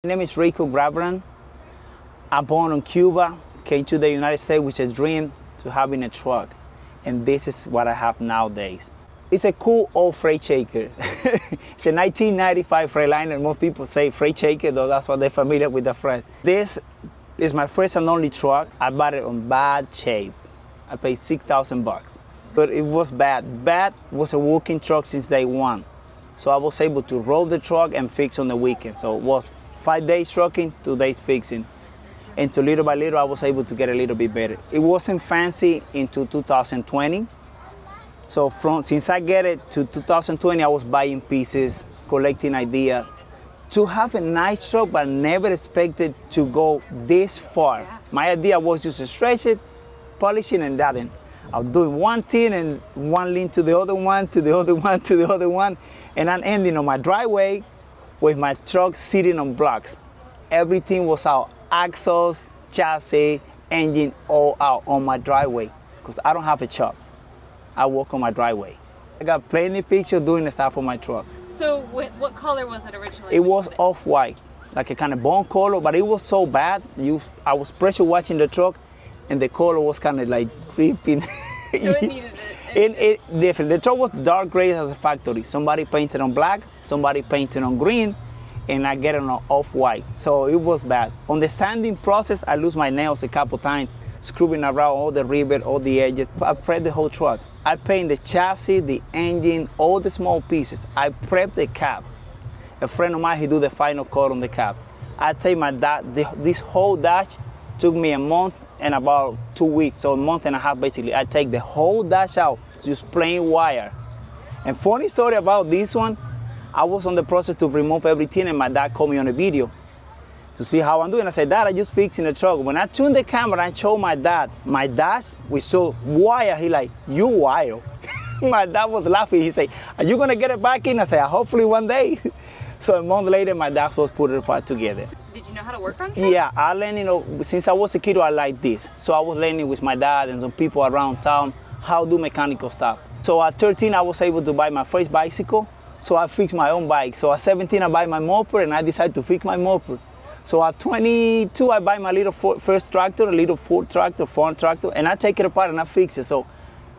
My name is Rico. I'm born in Cuba, came to the United States with a dream to having a truck. And this is what I have nowadays. It's a cool old freight shaker. It's a 1995 Freightliner. Most people say freight shaker, though that's what they're familiar with the phrase. This is my first and only truck. I bought it in bad shape. I paid $6,000. But it was bad. Bad was a working truck since day one. So I was able to roll the truck and fix on the weekend. So it was 5 days trucking, 2 days fixing. And so little by little, I was able to get a little bit better. It wasn't fancy into 2020. So since I get it to 2020, I was buying pieces, collecting ideas. To have a nice truck, but never expected to go this far. My idea was just to stretch it, polish it, and that. And I was doing one thing and one link to the other one, to the other one, to the other one. And I'm ending on my driveway with my truck sitting on blocks. Everything was out. Axles, chassis, engine, all out on my driveway. Because I don't have a shop. I work on my driveway. I got plenty of pictures doing the stuff on my truck. So what color was it originally? It was off-white, like a kind of bone color, but it was so bad. I was pressure washing the truck, and the color was kind of like creeping. So it needed it. It different. The truck was dark gray as a factory. Somebody painted on black, somebody painted on green, and I get it on off-white. So it was bad. On the sanding process, I lose my nails a couple times, screwing around all the rivet, all the edges. I prepped the whole truck. I paint the chassis, the engine, all the small pieces. I prep the cab. A friend of mine, he do the final coat on the cab. I take my this whole dash took me a month and about 2 weeks, so a month and a half basically. I take the whole dash out, just plain wire. And funny story about this one, I was on the process to remove everything, and my dad called me on a video to see how I'm doing. I said, Dad, I just fixing the truck. When I tuned the camera, I showed my dad my dash with so wire. He like, you wire? My dad was laughing. He said, are you gonna get it back in? I said, hopefully one day. So a month later, my dad was putting it apart together. Did you know how to work on trucks? Yeah, I learned, since I was a kid, I liked this. So I was learning with my dad and some people around town how to do mechanical stuff. So at 13, I was able to buy my first bicycle. So I fixed my own bike. So at 17, I buy my moped, and I decided to fix my moped. So at 22, I buy my little first tractor, a little Ford tractor, farm tractor, and I take it apart and I fix it. So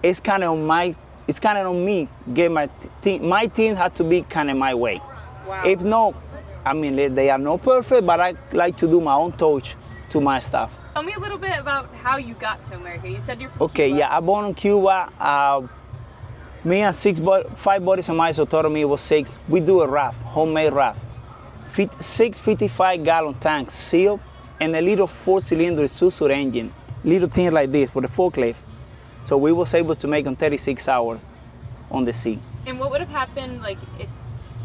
it's kind of on me. Get my team had to be kind of my way. Wow. If not, I mean, they are not perfect, but I like to do my own touch to my stuff. Tell me a little bit about how you got to America. You said you're from Okay, Cuba. yeah, I born in Cuba. Me and 5 buddies of mine, so total me was 6. We do a raft, homemade raft. 6 55-gallon tanks sealed, and a little 4-cylinder Isuzu engine. Little things like this for the forklift. So we was able to make on 36 hours on the sea. And what would have happened like if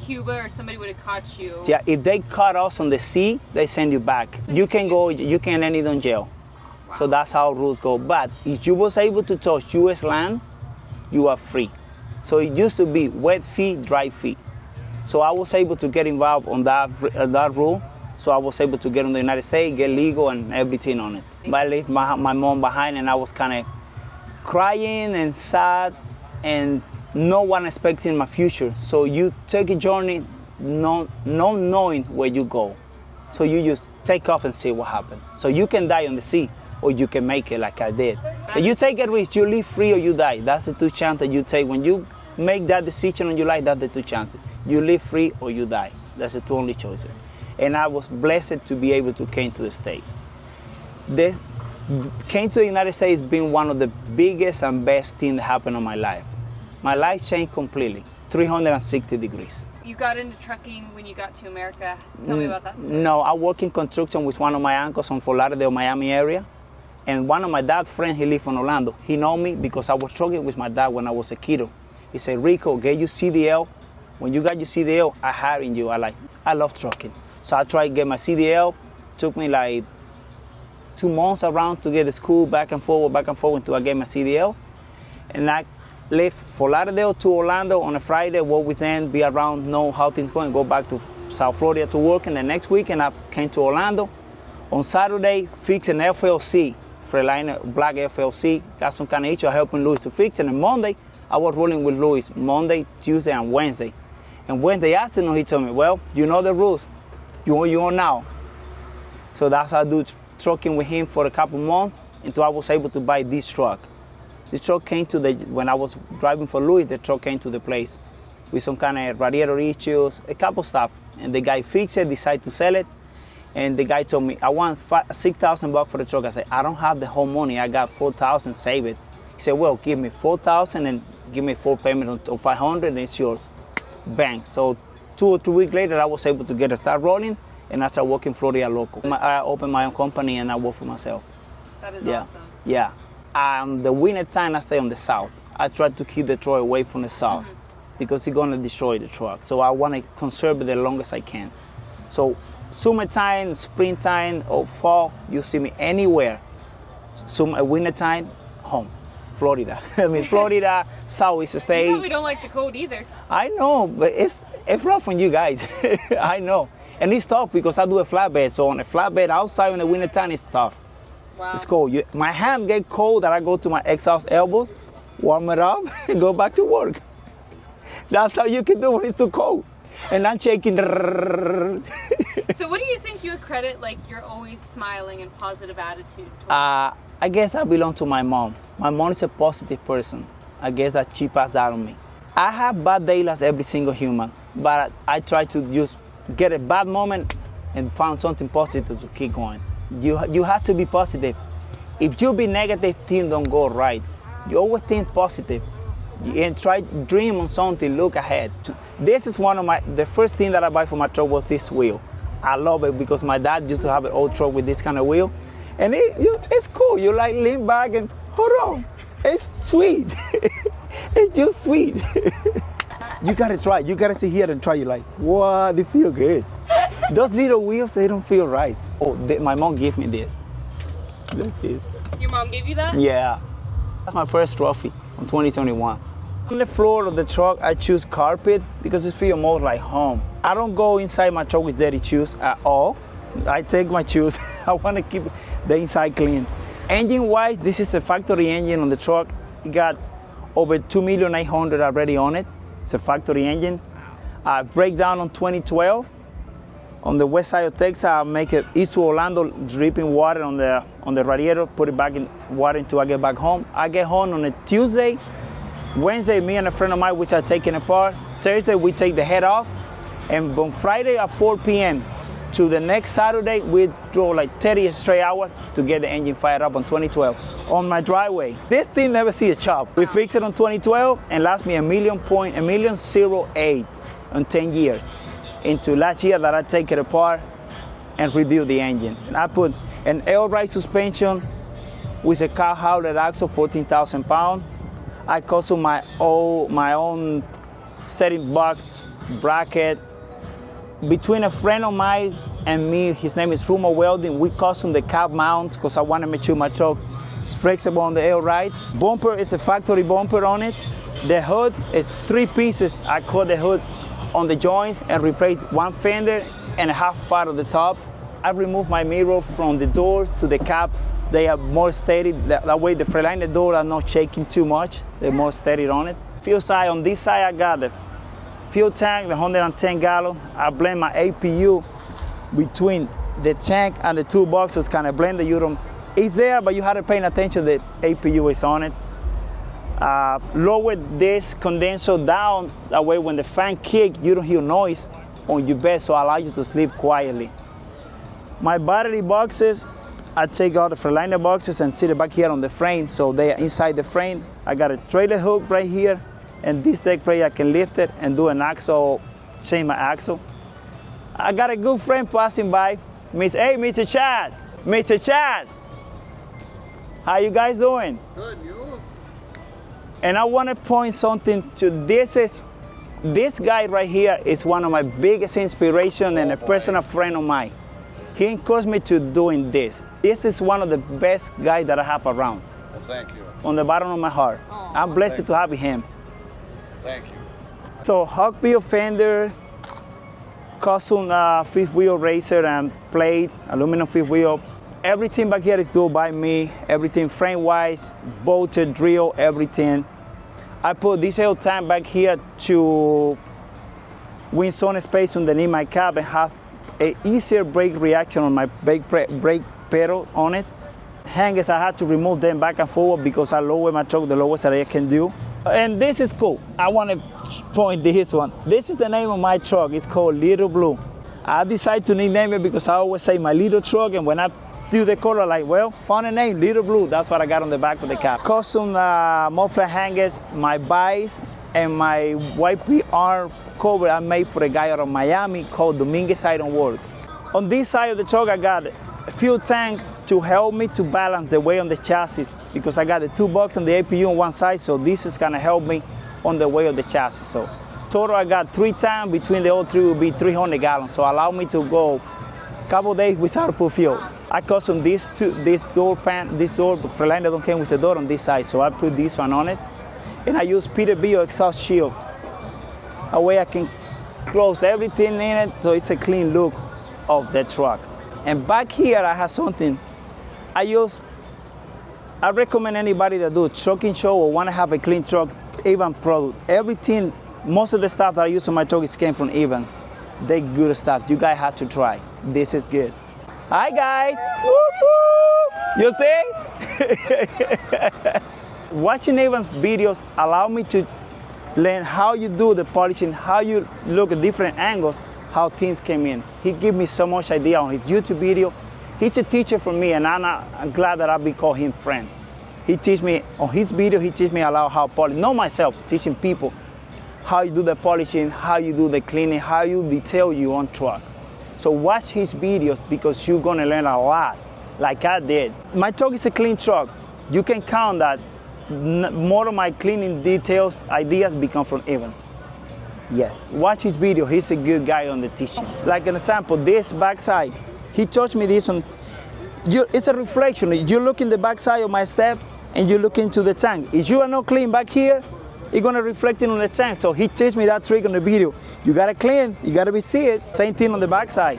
Cuba or somebody would have caught you? Yeah, if they caught us on the sea, they send you back. You can go, you can end it in jail. Wow. So that's how rules go. But if you was able to touch U.S. land, you are free. So it used to be wet feet, dry feet. So I was able to get involved on that rule. So I was able to get in the United States, get legal and everything on it. But I left my mom behind, and I was kind of crying and sad, and no one expecting my future. So you take a journey not knowing where you go. So you just take off and see what happens. So you can die on the sea, or you can make it like I did. If you take a risk, you live free or you die. That's the 2 chances that you take. When you make that decision on your life, that's the 2 chances. You live free or you die. That's the 2 only choices. And I was blessed to be able to came to the States. Came to the United States being one of the biggest and best things that happened in my life. My life changed completely, 360 degrees. You got into trucking when you got to America. Tell me about that story. No, I work in construction with one of my uncles on Fort Lauderdale, Miami area. And one of my dad's friends, he lived in Orlando. He know me because I was trucking with my dad when I was a kiddo. He said, Rico, get your CDL. When you got your CDL, I hiring you. I love trucking. So I tried to get my CDL. Took me like 2 months around to get to school, back and forward until I get my CDL. And I left Fort Lauderdale to Orlando on a Friday, work with them, be around, know how things going, go back to South Florida to work. And the next weekend, I came to Orlando. On Saturday, fix an FLC, Freightliner, black FLC. Got some kind of issue, helping Louis to fix. And on Monday, I was rolling with Louis Monday, Tuesday, and Wednesday. And Wednesday afternoon, he told me, well, you know the rules. You want now? So that's how I do trucking with him for a couple months until I was able to buy this truck. The truck came to when I was driving for Louis, the truck came to the place with some kind of radiator issues, a couple stuff. And the guy fixed it, decided to sell it. And the guy told me, I want $6,000 for the truck. I said, I don't have the whole money. I got $4,000, save it. He said, well, give me $4,000 and give me 4 payments of $500 and it's yours. Bang. So 2 or 3 weeks later, I was able to get it start rolling and I started working Florida local. I opened my own company and I work for myself. That is awesome. Yeah. The winter time, I stay on the south. I try to keep the truck away from the south because it's gonna destroy the truck. So I wanna conserve it the longest I can. So summertime, springtime, or fall, you see me anywhere. Wintertime, home, Florida. I mean, Florida, Southeast state. You probably don't like the cold either. I know, but it's rough on you guys. I know. And it's tough because I do a flatbed. So on a flatbed outside in the wintertime, it's tough. Wow. It's cold. My hand get cold that I go to my exhaust elbows, warm it up, and go back to work. That's how you can do when it's too cold. And I'm shaking. So what do you think you credit like your always smiling and positive attitude towards? I guess I belong to my mom. My mom is a positive person. I guess that she passed that on me. I have bad days like every single human, but I try to just get a bad moment and find something positive to keep going. You have to be positive. If you be negative, things don't go right. You always think positive and try dream on something, look ahead. This is the first thing that I buy for my truck was this wheel. I love it because my dad used to have an old truck with this kind of wheel. And it's cool. You like lean back and hold on. It's sweet. It's just sweet. You gotta try. You gotta sit here and try. You're like, what? They feel good. Those little wheels, they don't feel right. Oh, my mom gave me this. Look this. Your mom gave you that? Yeah. That's my first trophy in 2021. On the floor of the truck, I choose carpet because it feels more like home. I don't go inside my truck with dirty shoes at all. I take my shoes. I want to keep the inside clean. Engine-wise, this is a factory engine on the truck. It got over 2,800,000 already on it. It's a factory engine. I break down on 2012. On the west side of Texas, I make it east to Orlando, dripping water on the radiator, put it back in water until I get back home. I get home on a Tuesday. Wednesday, me and a friend of mine, which are taking apart. Thursday, we take the head off. And on Friday at 4 p.m. to the next Saturday, we drove like 30 straight hours to get the engine fired up on 2012 on my driveway. This thing never see a chop. We fixed it on 2012 and last me $1,000,008 in 10 years. Into last year that I take it apart and redo the engine. And I put an L-ride suspension with a cow howler axle, 14,000 pounds. I custom my own setting box bracket. Between a friend of mine and me, his name is Rumo Welding, we custom the cab mounts because I want to make sure my truck is flexible on the L-ride. Bumper is a factory bumper on it. The hood is 3 pieces. I cut the hood on the joints and replace one fender and a half part of the top. I remove my mirror from the door to the cab. They are more steady. That way the Freightliner door are not shaking too much. They're more steady on it. Fuel side, on this side I got the fuel tank, the 110 gallon. I blend my APU between the tank and the toolbox. Kind of blend the it's there, but you have to pay attention that APU is on it. Lower this condenser down, that way when the fan kicks, you don't hear noise on your bed, so allow you to sleep quietly. My battery boxes, I take out the Freightliner boxes and sit it back here on the frame, so they are inside the frame. I got a trailer hook right here, and this deck plate I can lift it and do an axle, change my axle. I got a good friend passing by. Hey, Mr. Chad. Mr. Chad. How you guys doing? Good, you? And I want to point something to this guy right here is one of my biggest inspiration and a personal friend of mine. He encouraged me to doing this. This is one of the best guys that I have around. Well, thank you. On the bottom of my heart. Aww. I'm blessed to have him. Thank you. So Hawkbill fender, custom fifth wheel racer and plate, aluminum fifth wheel. Everything back here is done by me. Everything frame-wise, bolted, drill, everything. I put this whole tank back here to win some space underneath my cab and have a easier brake reaction on my brake pedal on it. Hangers, I had to remove them back and forward because I lower my truck the lowest that I can do. And this is cool. I want to point this one. This is the name of my truck. It's called Little Blue. I decided to nickname it because I always say my little truck, and when I do the color, like, well, found a name, Little Blue. That's what I got on the back of the cab. Custom muffler hangers, my bias, and my YPR cover I made for a guy out of Miami called Dominguez Iron Work. On this side of the truck, I got a fuel tank to help me to balance the weight on the chassis, because I got the 2 bucks and the APU on one side, so this is gonna help me on the weight of the chassis. So total, I got 3 tanks. Between the all three will be 300 gallons, so allow me to go a couple days without put fuel. I custom this door for line that don't come with the door on this side, so I put this one on it, and I use Peterbilt exhaust shield. A way I can close everything in it, so it's a clean look of the truck. And back here, I have something. I recommend anybody that do a trucking show or want to have a clean truck, Evan product. Everything, most of the stuff that I use on my truck came from Evan. They good stuff. You guys have to try. This is good. Hi guys. You think? Watching Evan's videos allow me to learn how you do the polishing, how you look at different angles, how things came in. He gave me so much idea on his YouTube video. He's a teacher for me, and I'm glad that I've been called him friend. He teach me, on his video, he teach me a lot how to polish. Not myself, teaching people how you do the polishing, how you do the cleaning, how you detail your own truck. So watch his videos because you're gonna learn a lot, like I did. My truck is a clean truck. You can count that more of my cleaning details, ideas become from Evans. Yes, watch his video. He's a good guy on the teaching. Like an example, this backside, he taught me this one. It's a reflection. You look in the backside of my step and you look into the tank. If you are not clean back here, it's gonna reflect it on the tank. So he teach me that trick on the video. You gotta clean, you gotta be see it. Same thing on the backside.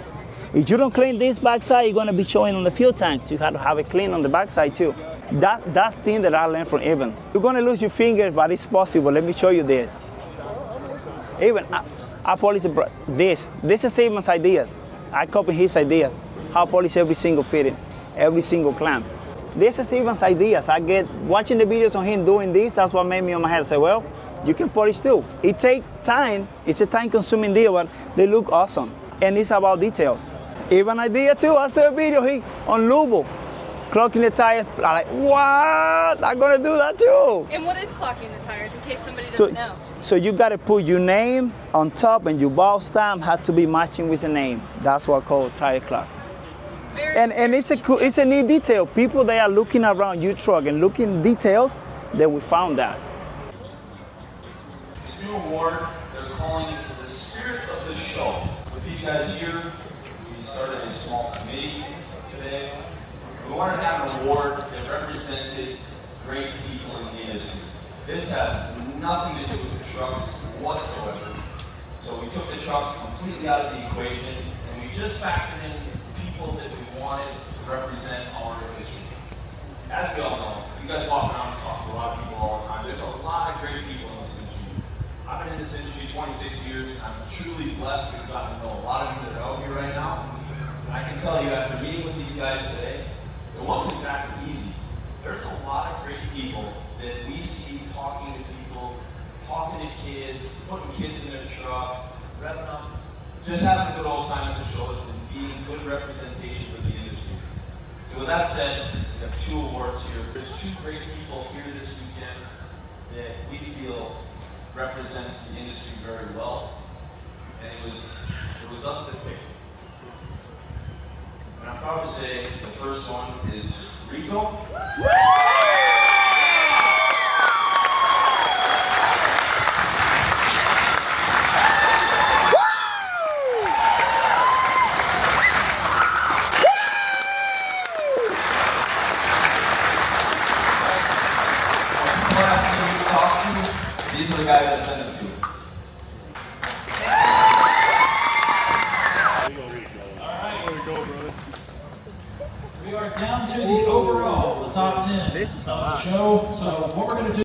If you don't clean this backside, you're gonna be showing on the fuel tank. You have to have it clean on the backside too. That's the thing that I learned from Evans. You're gonna lose your fingers, but it's possible. Let me show you this. Even I polish this. This is Evans' ideas. I copy his ideas. How to polish every single fitting, every single clamp. This is Evans' ideas. I get watching the videos on him doing this. That's what made me on my head say, well, you can polish too. It takes time. It's a time-consuming deal, but they look awesome. And it's about details. Even idea too. I saw a video on Lubo, clocking the tires. I'm like, what? I'm gonna do that too. And what is clocking the tires, in case somebody doesn't know? So you gotta put your name on top, and your ball stamp has to be matching with the name. That's what I call tire clock. And it's a neat detail. People, they are looking around your truck and looking details that we found that. This new award, they're calling it the Spirit of the Show. With these guys here, we started a small committee today. We wanted to have an award that represented great people in the industry. This has nothing to do with the trucks whatsoever. So we took the trucks completely out of the equation, and we just factored in people that we wanted to represent our industry. As we all know, you guys walk around and talk to a lot of people all the time. There's a lot of great people in this industry. I've been in this industry 26 years, and I'm truly blessed to have gotten to know a lot of you that are out here right now. And I can tell you, after meeting with these guys today, it wasn't exactly easy. There's a lot of great people that we see talking to people, talking to kids, putting kids in their trucks, revving up, just having a good old time at the shows and being good representations of the industry. So with that said, we have 2 awards here. There's 2 great people here this weekend that we feel represents the industry very well. And it was us that picked. And I'm proud to say the first one is Rico. These are the guys I send them to. We are down to the overall, the top 10 of the show. So what we're going to do